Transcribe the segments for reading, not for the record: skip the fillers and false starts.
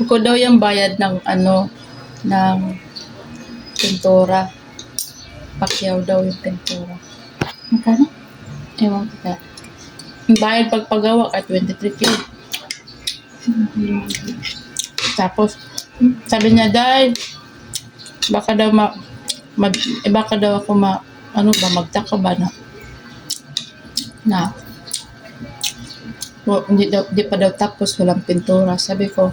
ko daw yung bayad ng ng pintura. Pakyaw daw yung pintura. Magkano? Ewan ko kaya. Yung bayad pagpagawa ka, 23K. Tapos, sabi niya, Day, baka daw baka daw ako magtaka ba na hindi pa daw tapos, walang pintura. Sabi ko,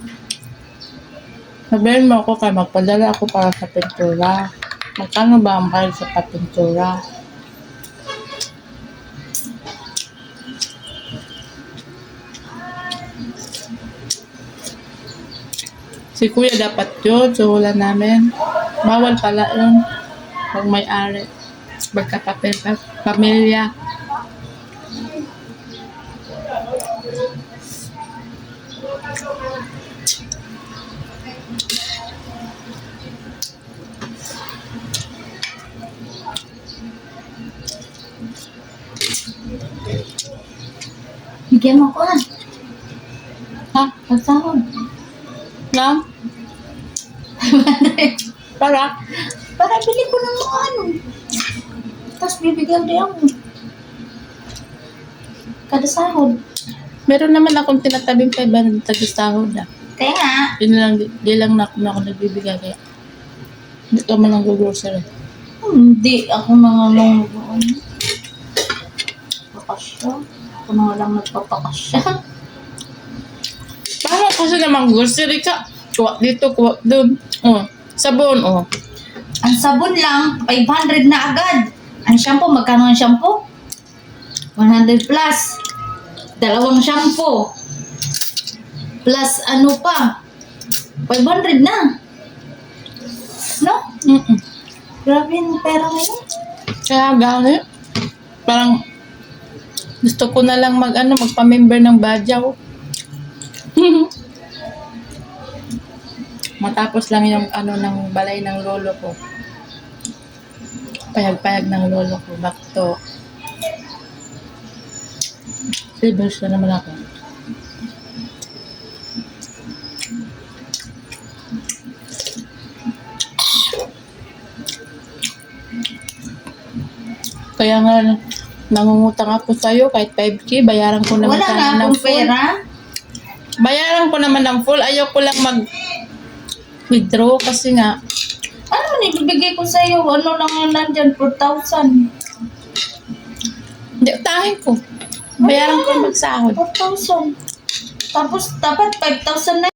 sabihin mo ako kaya magpadala ako para sa pintura. Magkano ba ang mahal sa pintura? Si Kuya dapat yun, so wala namin. Bawal pala yun. Pag may-ari. Magkapapel pamilya. Bigyan mo ko Ha? Pagsahod. Lang? Para? Para bili ko ng mga Tapos bibigyan din ako. Kada sahod. Meron naman akong tinatabing 500 tag-sahod ah. Kaya nga. Di lang na ako nagbibigay kaya. Hindi ka man ang grocery. Hindi ako nangalang pakasya. Ako na lang nagpapakasya. Para kasi namang grocery ka. Kuha dito, kuha doon. Oh, sabon, oh. Ang sabon lang, 500 na agad. Ang shampoo, magkano ang shampoo? 100 plus. Dalawang shampoo. Plus ano pa? 500 na. No? Grabe yung pera ngayon. Kaya gamit. Parang gusto ko na lang magpa-member ng Badyaw. Matapos lang yung ng balay ng lolo ko. Payag-payag ng lolo ko. Back to silvers na naman ako. Kaya nga, nangungutang ako sa'yo kahit 5K, bayaran ko naman Wala sana nga ng akong full. pera. Bayaran ko naman ng full. Ayaw ko lang mag-withdraw kasi nga, Ano man ibibigay ko sa'yo? Ano lang yan nandyan? 4,000. hindi, utahin ko. Bayaran ko magsahod. 4,000. Tapos dapat 5,000 na